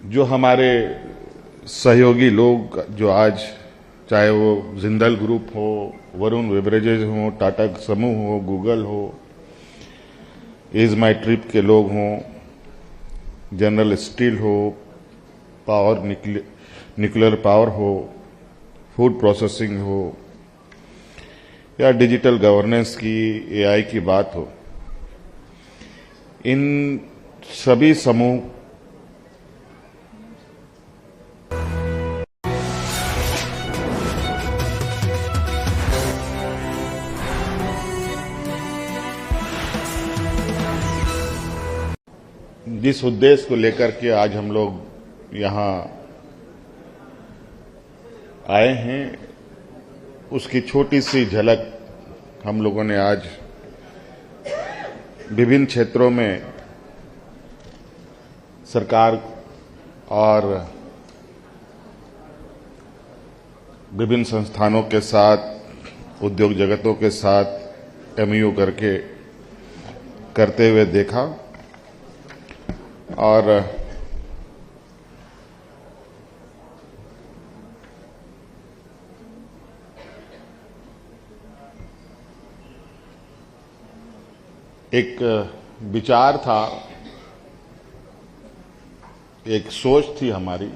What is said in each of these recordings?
जो हमारे सहयोगी लोग जो आज, चाहे वो जिंदल ग्रुप हो, वरुण बेवरेजेज हो, टाटा समूह हो, गूगल हो, इज माई ट्रिप के लोग हों, जनरल स्टील हो, पावर न्यूक्लियर पावर हो, फूड प्रोसेसिंग हो, या डिजिटल गवर्नेंस की, एआई की बात हो, इन सभी समूह जिस उद्देश्य को लेकर के आज हम लोग यहां आए हैं, उसकी छोटी सी झलक हम लोगों ने आज विभिन्न क्षेत्रों में सरकार और विभिन्न संस्थानों के साथ, उद्योग जगतों के साथ एमयू करके करते हुए देखा। और एक विचार था, एक सोच थी हमारी,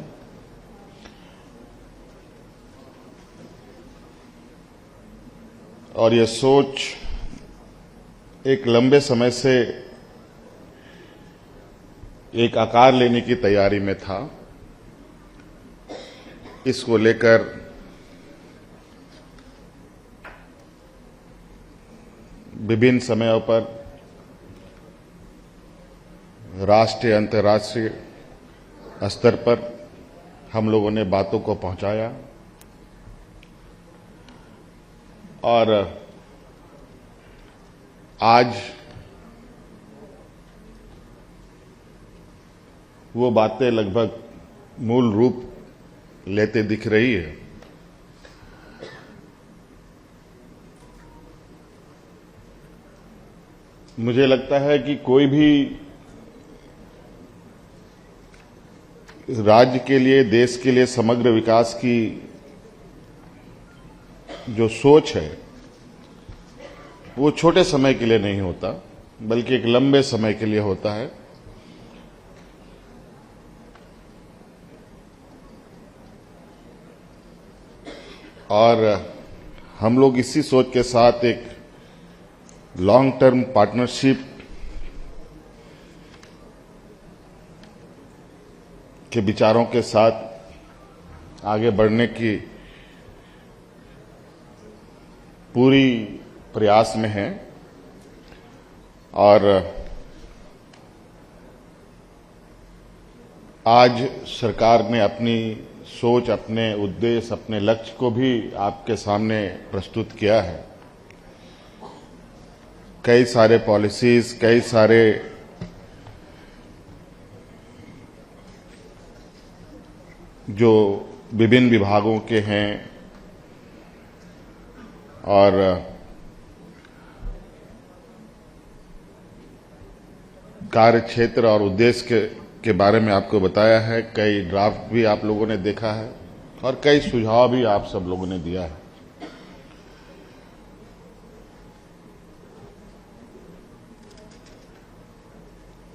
और ये सोच एक लंबे समय से एक आकार लेने की तैयारी में था। इसको लेकर विभिन्न समयों पर राष्ट्रीय अंतर्राष्ट्रीय स्तर पर हम लोगों ने बातों को पहुंचाया, और आज वो बातें लगभग मूल रूप लेते दिख रही है। मुझे लगता है कि कोई भी राज्य के लिए, देश के लिए समग्र विकास की जो सोच है, वो छोटे समय के लिए नहीं होता, बल्कि एक लंबे समय के लिए होता है। और हम लोग इसी सोच के साथ एक लॉन्ग टर्म पार्टनरशिप के विचारों के साथ आगे बढ़ने की पूरी प्रयास में हैं। और आज सरकार ने अपनी सोच, अपने उद्देश्य, अपने लक्ष्य को भी आपके सामने प्रस्तुत किया है। कई सारे पॉलिसीज, कई सारे जो विभिन्न विभागों के हैं और कार्य क्षेत्र और उद्देश्य के बारे में आपको बताया है। कई ड्राफ्ट भी आप लोगों ने देखा है और कई सुझाव भी आप सब लोगों ने दिया है।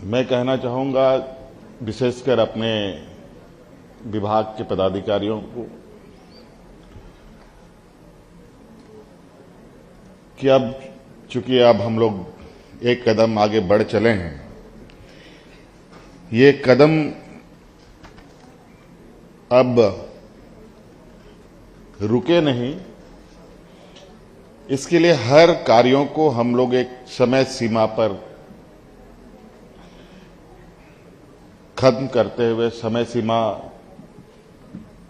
मैं कहना चाहूंगा विशेषकर अपने विभाग के पदाधिकारियों को कि अब चूंकि अब हम लोग एक कदम आगे बढ़ चले हैं, ये कदम अब रुके नहीं। इसके लिए हर कार्यों को हम लोग एक समय सीमा पर खत्म करते हुए, समय सीमा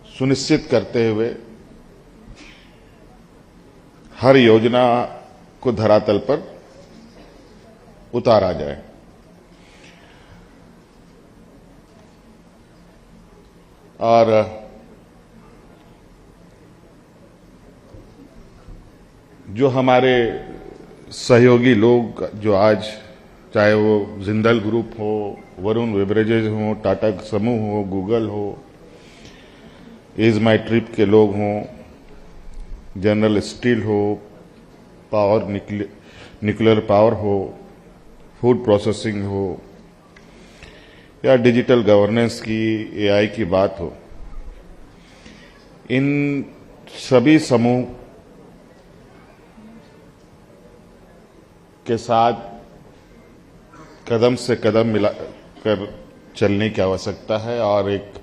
सुनिश्चित करते हुए हर योजना को धरातल पर उतारा जाए। और जो हमारे सहयोगी लोग जो आज चाहे वो जिंदल ग्रुप हो, वरुण बेवरेजेज हो, टाटा समूह हो, गूगल हो, इज माई ट्रिप के लोग हों, जनरल स्टील हो, पावर न्यूक्लियर पावर हो, फूड प्रोसेसिंग हो, या डिजिटल गवर्नेंस की, एआई की बात हो, इन सभी समूह के साथ कदम से कदम मिलाकर चलने की आवश्यकता है और एक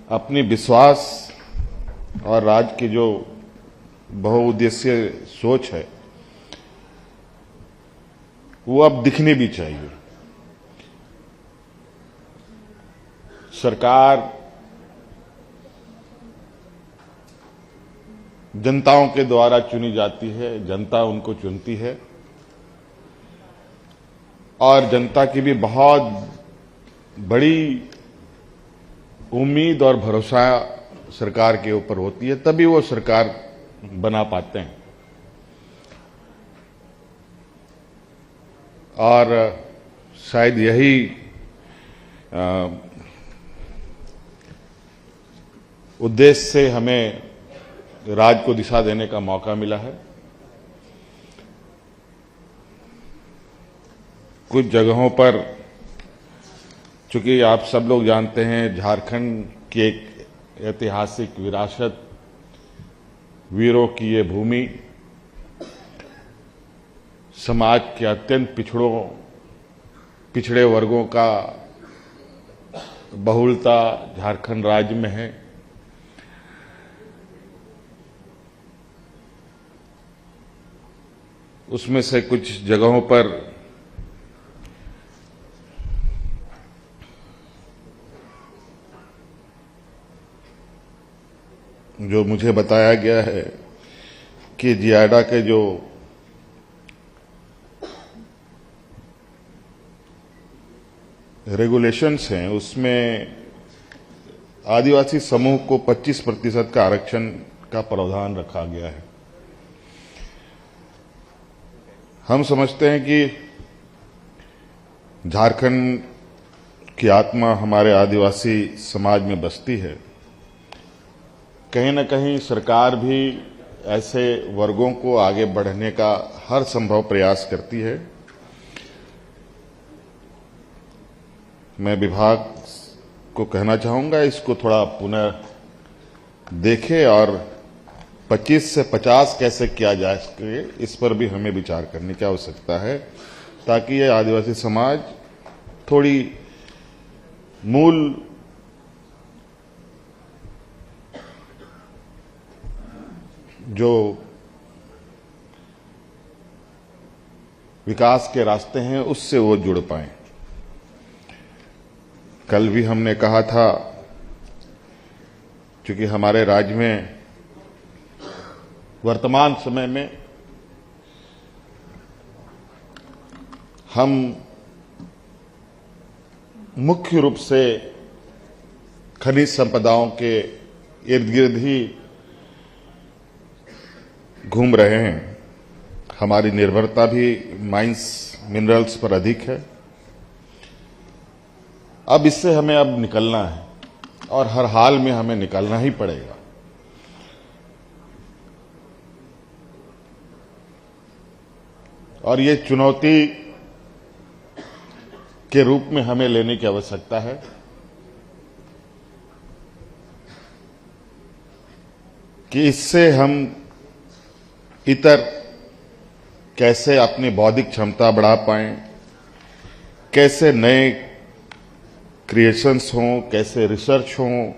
अपनी विश्वास और राज्य की जो बहुउद्देशीय सोच है वो अब दिखनी भी चाहिए। सरकार जनताओं के द्वारा चुनी जाती है, जनता उनको चुनती है और जनता की भी बहुत बड़ी उम्मीद और भरोसा सरकार के ऊपर होती है, तभी वो सरकार बना पाते हैं। और शायद यही उद्देश्य से हमें राज्य को दिशा देने का मौका मिला है। कुछ जगहों पर, चूंकि आप सब लोग जानते हैं, झारखंड की एक ऐतिहासिक विरासत, वीरों की ये भूमि, समाज के अत्यंत पिछड़े वर्गों का बहुलता झारखंड राज्य में है। उसमें से कुछ जगहों पर जो मुझे बताया गया है कि जियाडा के जो रेगुलेशंस हैं उसमें आदिवासी समूह को 25% का आरक्षण का प्रावधान रखा गया है। हम समझते हैं कि झारखंड की आत्मा हमारे आदिवासी समाज में बसती है। कहीं न कहीं सरकार भी ऐसे वर्गों को आगे बढ़ने का हर संभव प्रयास करती है। मैं विभाग को कहना चाहूंगा, इसको थोड़ा पुनः देखे और 25 से 50 कैसे किया जा सके, इस पर भी हमें विचार करने की आवश्यकता है, ताकि ये आदिवासी समाज थोड़ी मूल जो विकास के रास्ते हैं उससे वो जुड़ पाएं। कल भी हमने कहा था, क्योंकि हमारे राज्य में वर्तमान समय में हम मुख्य रूप से खनिज संपदाओं के इर्द गिर्द ही घूम रहे हैं। हमारी निर्भरता भी माइंस मिनरल्स पर अधिक है। अब इससे हमें अब निकलना है और हर हाल में हमें निकलना ही पड़ेगा। और ये चुनौती के रूप में हमें लेने की आवश्यकता है कि इससे हम इतर कैसे अपनी बौद्धिक क्षमता बढ़ा पाएं, कैसे नए क्रिएशंस हों, कैसे रिसर्च हों,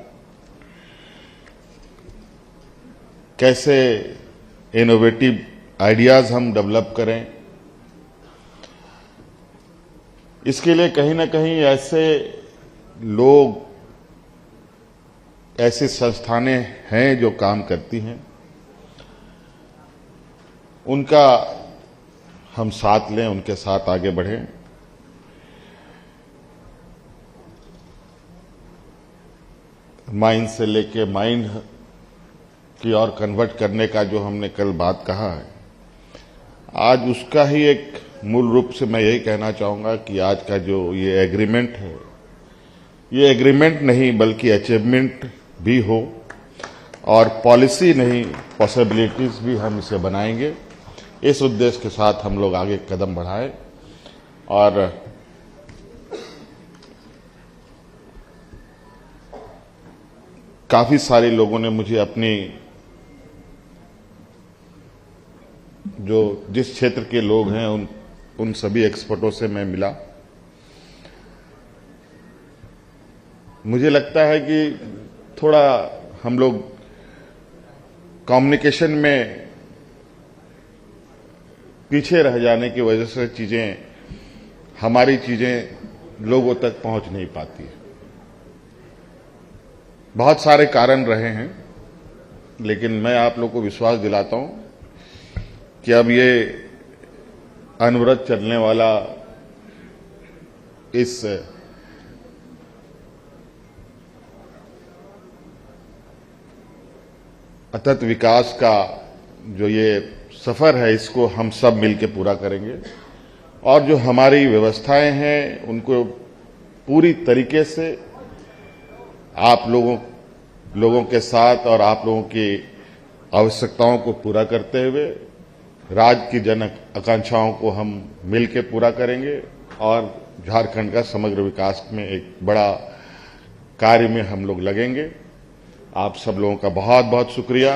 कैसे इनोवेटिव आइडियाज हम डेवलप करें। इसके लिए कहीं ना कहीं ऐसे लोग, ऐसी संस्थानें हैं जो काम करती हैं, उनका हम साथ लें, उनके साथ आगे बढ़ें। माइंड से लेके माइंड की ओर कन्वर्ट करने का जो हमने कल बात कहा है, आज उसका ही एक मूल रूप से मैं यही कहना चाहूंगा कि आज का जो ये एग्रीमेंट है, ये एग्रीमेंट नहीं बल्कि अचीवमेंट भी हो, और पॉलिसी नहीं पॉसिबिलिटीज भी हम इसे बनाएंगे। इस उद्देश्य के साथ हम लोग आगे कदम बढ़ाएं। और काफी सारे लोगों ने मुझे अपनी जो जिस क्षेत्र के लोग हैं उन सभी एक्सपर्टों से मैं मिला। मुझे लगता है कि थोड़ा हम लोग कम्युनिकेशन में पीछे रह जाने की वजह से हमारी चीजें लोगों तक पहुंच नहीं पाती है। बहुत सारे कारण रहे हैं, लेकिन मैं आप लोग को विश्वास दिलाता हूं कि अब ये अनवरत चलने वाला इस अथक विकास का जो ये सफर है, इसको हम सब मिलकर पूरा करेंगे। और जो हमारी व्यवस्थाएं हैं उनको पूरी तरीके से आप लोगों के साथ और आप लोगों की आवश्यकताओं को पूरा करते हुए राज्य की जन आकांक्षाओं को हम मिलकर पूरा करेंगे और झारखंड का समग्र विकास में एक बड़ा कार्य में हम लोग लगेंगे। आप सब लोगों का बहुत बहुत शुक्रिया।